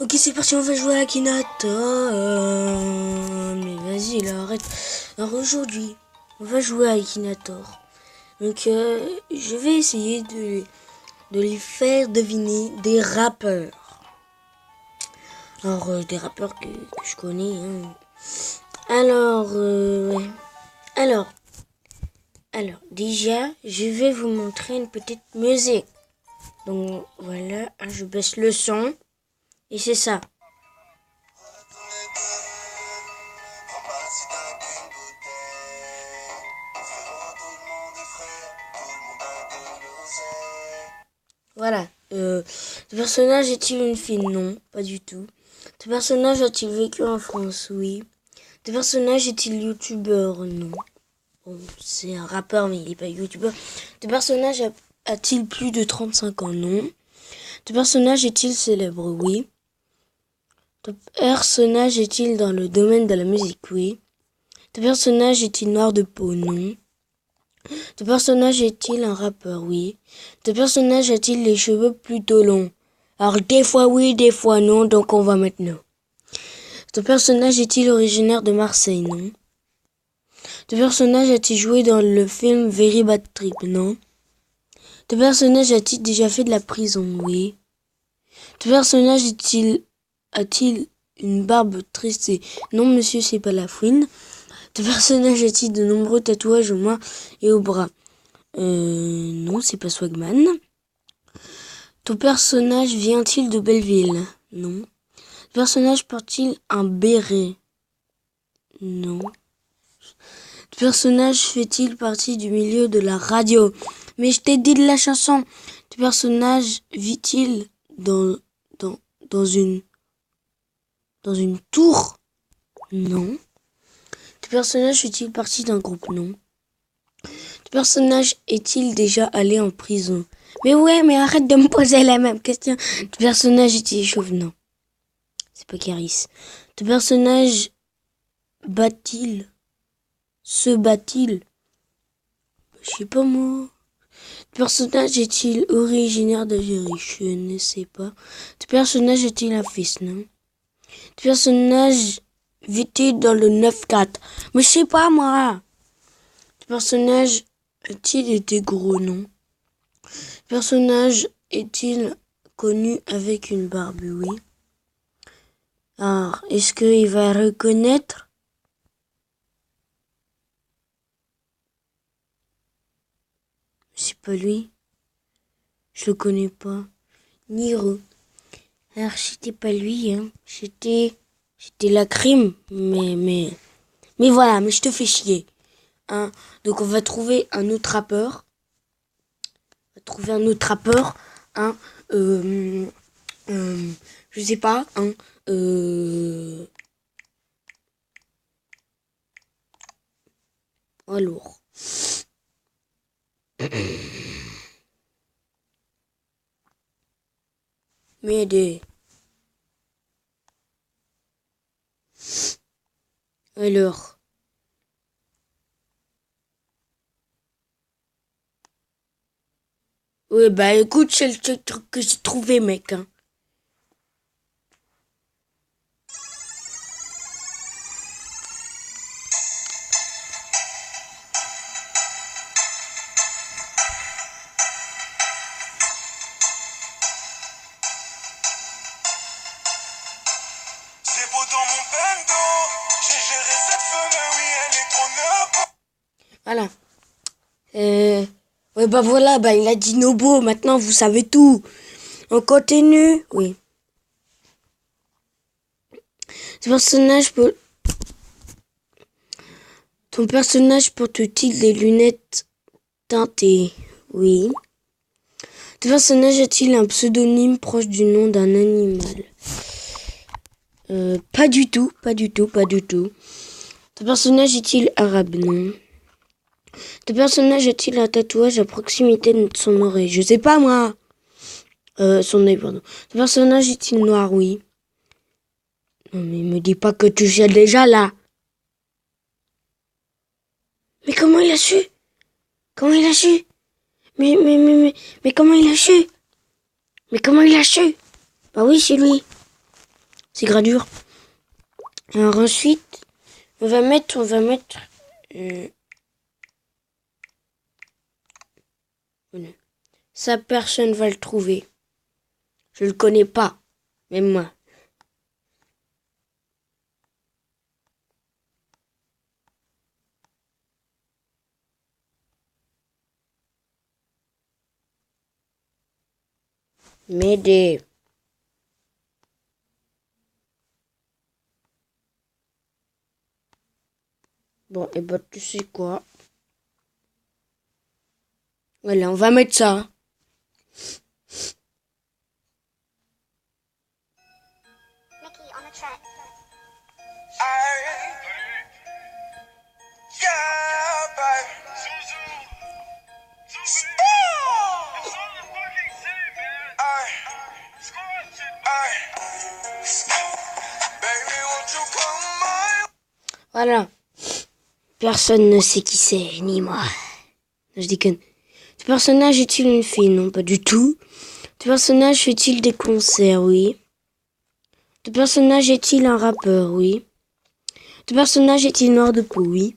Ok, c'est parti, on va jouer à Akinator. Mais vas-y, là, arrête. Alors aujourd'hui, on va jouer à Akinator. Donc, je vais essayer de les faire deviner des rappeurs. Alors, des rappeurs que je connais. Hein. Alors, ouais. Alors, déjà, je vais vous montrer une petite musique. Donc, voilà, je baisse le son. Et c'est ça. Voilà. Ce personnage est-il une fille? Non, pas du tout. Ce personnage a-t-il vécu en France? Oui. Ce personnage est-il youtubeur? Non. Bon, c'est un rappeur, mais il n'est pas youtubeur. Ce personnage a-t-il plus de 35 ans? Non. Ce personnage est-il célèbre? Oui. Ce personnage est-il dans le domaine de la musique? Oui. Ce personnage est-il noir de peau? Non. Ce personnage est-il un rappeur? Oui. Ce personnage a-t-il les cheveux plutôt longs? Alors des fois oui, des fois non, donc on va maintenant. Ce personnage est-il originaire de Marseille? Non. Ce personnage a-t-il joué dans le film Very Bad Trip? Non. Ce personnage a-t-il déjà fait de la prison? Oui. Ce personnage a-t-il une barbe tressée? Non monsieur, c'est pas la fouine. Ce personnage a-t-il de nombreux tatouages aux mains et aux bras? Non, c'est pas Swagman. Ton personnage vient-il de Belleville? Non. Ce personnage porte-t-il un béret? Non. Ce personnage fait-il partie du milieu de la radio? Mais je t'ai dit de la chanson. Ce personnage vit-il dans une tour? Non. Ce personnage fait-il partie d'un groupe? Non. Ce personnage est-il déjà allé en prison? Mais ouais, mais arrête de me poser la même question. Ce personnage est-il chauve? Non. C'est pas Caris. Ce personnage se bat-il? Je sais pas moi. Ce personnage est-il originaire d'Algérie? Je ne sais pas. Ce personnage est-il un fils? Non. Ce personnage vit-il dans le 9-4? Mais je sais pas moi. Ce personnage a-t-il été gros? Non. Ce personnage est-il connu avec une barbe? Oui. Alors, est-ce qu'il va reconnaître? C'est pas lui. Je le connais pas. Niro. Alors, c'était pas lui, hein. C'était la crime. Mais voilà, mais je te fais chier. Hein. Donc, on va trouver un autre rappeur. Hein. Je sais pas, hein. Alors. M'aider. Alors. Ouais, bah écoute, c'est le seul truc que j'ai trouvé, mec. Hein. C'est beau dans mon bendo, j'ai géré cette femme, oui, elle est trop neuve. Voilà. Ouais, bah voilà, bah il a dit Nobo, maintenant vous savez tout. On continue? Oui. Ton personnage porte-t-il des lunettes teintées? Oui. Ton personnage a-t-il un pseudonyme proche du nom d'un animal? Pas du tout. Ton personnage est-il arabe? Non. Ton personnage a-t-il un tatouage à proximité de son oreille? Je sais pas moi. Son œil, pardon. Ton personnage est-il noir? Oui. Non mais me dis pas que tu sais déjà là. Mais comment il a su? Comment il a su? Mais comment il a su? Mais comment il a su? Bah oui, c'est lui. C'est gradure. Alors ensuite, on va mettre... voilà. Ça, personne va le trouver. Je le connais pas, même moi. M'aider. Bon, et bah tu sais quoi? Voilà, on va mettre ça. Yeah, baby. Baby, won't you come my Voilà. Personne ne sait qui c'est, ni moi. Je déconne. Ce personnage est-il une fille? Non, pas du tout. Ce personnage fait-il des concerts? Oui. Ce personnage est-il un rappeur? Oui. Ce personnage est-il noir de peau? Oui.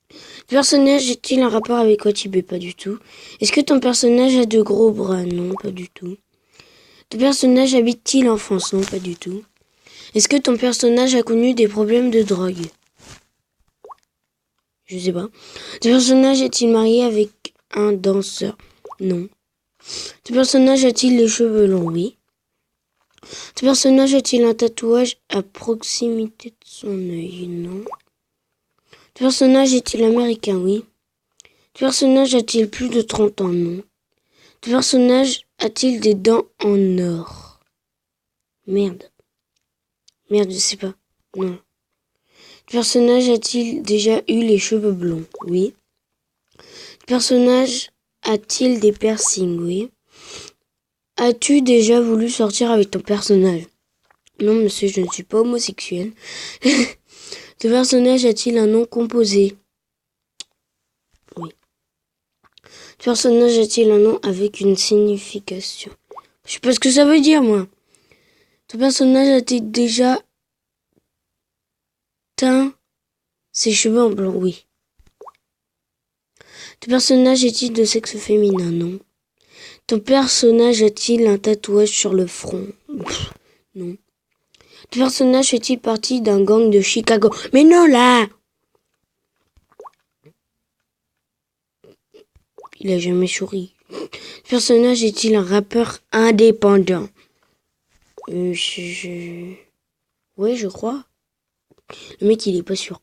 Ce personnage est-il un rapport avec Watibé? Pas du tout. Est-ce que ton personnage a de gros bras? Non, pas du tout. Ton personnage habite-t-il en France? Non, pas du tout. Est-ce que ton personnage a connu des problèmes de drogue? Je sais pas. Ton personnage est-il marié avec un danseur? Non. Ton personnage a-t-il les cheveux longs? Oui. Ton personnage a-t-il un tatouage à proximité de son œil? Non. Ton personnage est-il américain? Oui. Ton personnage a-t-il plus de 30 ans? Non. Ton personnage a-t-il des dents en or? Merde. Merde, je sais pas. Non. Ton personnage a-t-il déjà eu les cheveux blonds? Oui. Ton personnage a-t-il des piercings? Oui. As-tu déjà voulu sortir avec ton personnage? Non, monsieur, je ne suis pas homosexuel. Ton personnage a-t-il un nom composé? Oui. Ton personnage a-t-il un nom avec une signification? Je sais pas ce que ça veut dire, moi. Ton personnage a-t-il déjà teint ses cheveux en blanc? Oui. Ton personnage est-il de sexe féminin? Non. Ton personnage a-t-il un tatouage sur le front? Non. Ton personnage fait-il partie d'un gang de Chicago? Mais non, là! Il a jamais souri. Ton personnage est-il un rappeur indépendant? Oui, je crois. Le mec, il est pas sûr.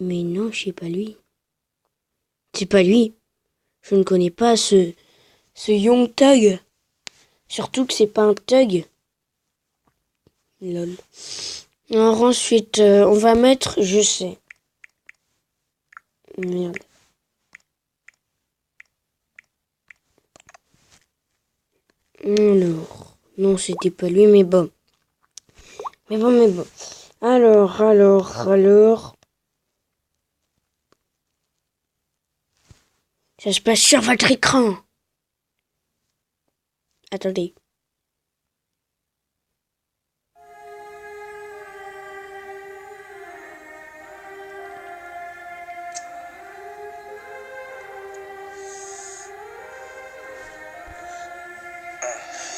Mais non, c'est pas lui. C'est pas lui. Je ne connais pas ce Young Thug. Surtout que c'est pas un thug. Lol. Alors ensuite, on va mettre, je sais. Merde. Alors, non, c'était pas lui, mais bon. Mais bon. Alors. Ça se passe sur votre écran. Attendez.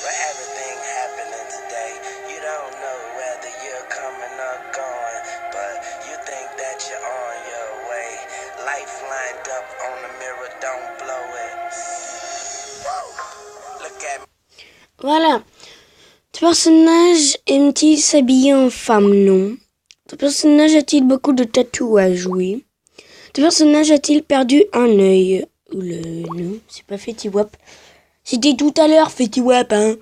With everything happening today, you don't know whether you're coming or going, but you think that you're on your way. Life lined up on the mirror, don't blow it. Look at me. Voilà. Ton personnage aime-t-il s'habiller en femme? Non. Ton personnage a-t-il beaucoup de tatouages? Oui. Ton personnage a-t-il perdu un œil? Non, c'est pas Fetty Wap. C'était tout à l'heure, Fetty Wap, hein.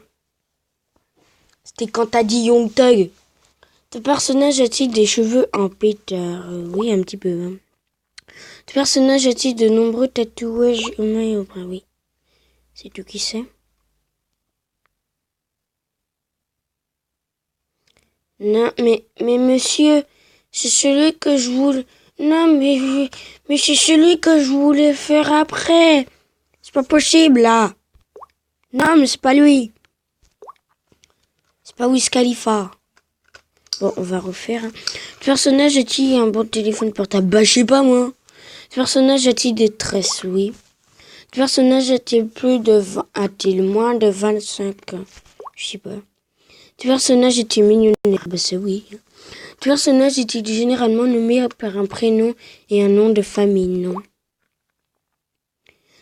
C'était quand t'as dit Young Thug. Ton personnage a-t-il des cheveux en pétard? Oui, un petit peu, hein. Ton personnage a-t-il de nombreux tatouages aux mains et aux bras? Oui. C'est tout qui sait? Non, mais monsieur, c'est celui que je voulais... Non, mais c'est celui que je voulais faire après. C'est pas possible, là. Non, mais c'est pas lui. C'est pas Wiz Khalifa. Bon, on va refaire. Ce personnage a-t-il un bon téléphone portable? Bah, je sais pas, moi. Ce personnage a-t-il des tresses? Oui. Ce personnage a-t-il a-t-il moins de 25 ans? Je sais pas. Ce personnage est-il millionnaire? Bah, c'est oui. Ce personnage est-il généralement nommé par un prénom et un nom de famille? Non.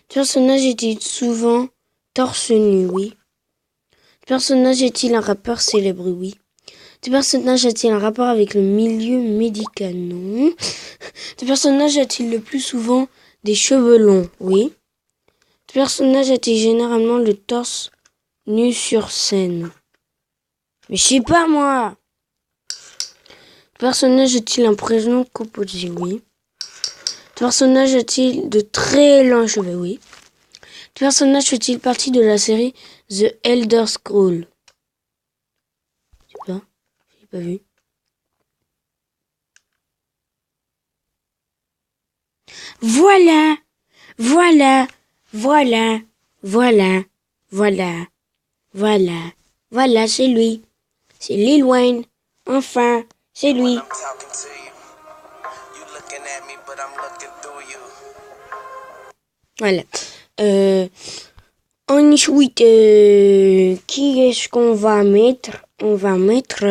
Ce personnage est-il souvent torse nu? Oui. Ce personnage est-il un rappeur célèbre? Oui. Ce personnage a-t-il un rapport avec le milieu médical? Non. Ce personnage a-t-il le plus souvent des cheveux longs? Oui. Ce personnage a-t-il généralement le torse nu sur scène? Mais je sais pas, moi. Ce personnage a-t-il un prénom composé? Oui. Ce personnage a-t-il de très longs cheveux? Oui. Ce personnage fait-il partie de la série The Elder Scrolls? Je sais pas. J'ai pas vu. Voilà. Voilà. Voilà. Voilà. Voilà. Voilà. Voilà, c'est lui. C'est Lil Wayne. Enfin, c'est lui. I'm talking to you. You looking at me, but I'm looking through you. Voilà. Ensuite, qui est-ce qu'on va mettre? On va mettre...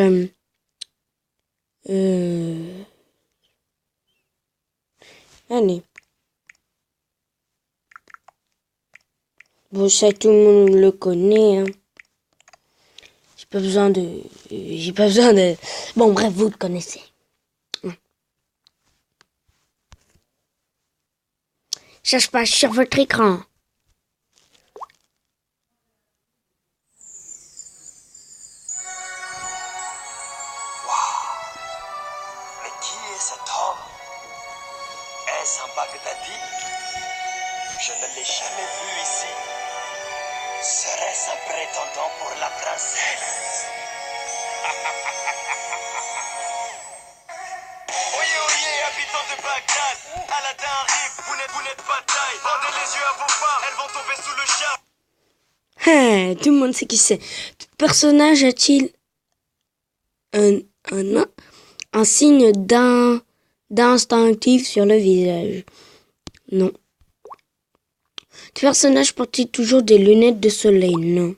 allez. Bon, ça, tout le monde le connaît. Hein. J'ai pas besoin de... Bon, bref, vous le connaissez. Ça se passe sur votre écran. Mais qui est cet homme? Est-ce un Baghdadi? Je ne l'ai jamais vu ici. Serait-ce un prétendant pour la princesse? Oyez, oyez, habitants de Bagdad. Aladdin arrive, vous n'êtes pas taille. Bandez les yeux à vos femmes, elles vont tomber sous le charme. Ah, tout le monde sait qui c'est. Tout personnage a-t-il un signe d'instinctif sur le visage? Non. Ce personnage porte-t-il toujours des lunettes de soleil? Non.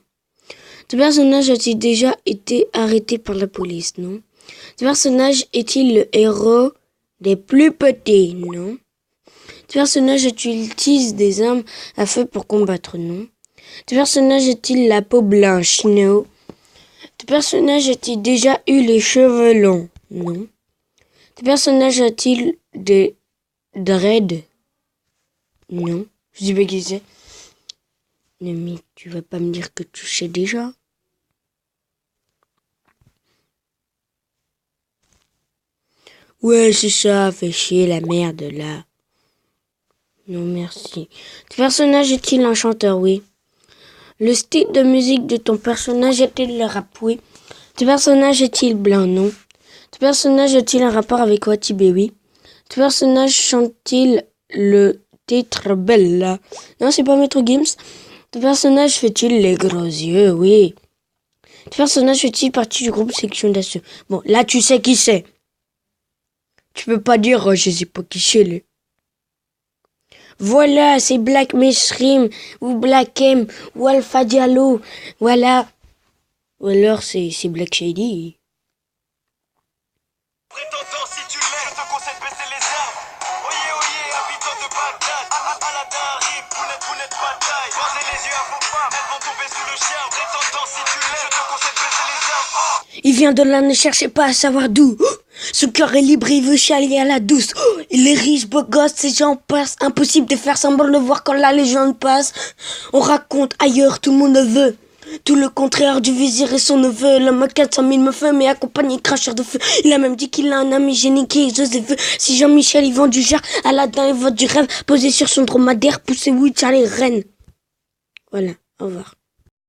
Ce personnage a-t-il déjà été arrêté par la police? Non. Ce personnage est-il le héros des plus petits? Non. Ce personnage utilise des armes à feu pour combattre? Non. Ce personnage a-t-il la peau blanche? Non. Ce personnage a-t-il déjà eu les cheveux longs? Non. Ce personnage a-t-il des dreads? Non. Je sais pas qui c'est. Mais tu vas pas me dire que tu sais déjà? Ouais, c'est ça, fais chier la merde là. Non, merci. Ce personnage est-il un chanteur? Oui. Le style de musique de ton personnage est-il le rap? Oui. Ce personnage est-il blanc? Non. Ce personnage a-t-il un rapport avec Watibé? Oui. Ce personnage chante-t-il le titre Bella? Non, c'est pas Maître Gims. Ce personnage fait-il les gros yeux? Oui. Ce personnage fait-il partie du groupe Section d'Assaut? Bon, là, tu sais qui c'est. Tu peux pas dire, oh, je sais pas qui c'est. Voilà, c'est Black Mesrim, ou Black M, ou Alpha Diallo. Voilà. Ou alors, c'est Black Shady. Prétendant, si tu l'es, je te conseille de baisser les armes. Oyez, oyez, habitants de Bagdad. Aladdin arrive, vous n'êtes pas taille. Bandez les yeux à vos femmes, elles vont tomber sous le charme. Prétendant, si tu l'es, je te conseille de baisser les armes. Il vient de là, ne cherchez pas à savoir d'où. Son cœur est libre, il veut chialer à la douce. Il est riche, beau gosse, ces gens passent. Impossible de faire semblant de voir quand la légende passe. On raconte ailleurs, tout le monde veut. Tout le contraire du vizir et son neveu. L'homme a 400 000 meufs, mais accompagné cracheur de feu. Il a même dit qu'il a un ami génie qui est Joseph. Si Jean-Michel, il vend du jar, Aladdin, il vend du rêve. Posé sur son dromadaire, poussez Witch à les reines. Voilà, au revoir.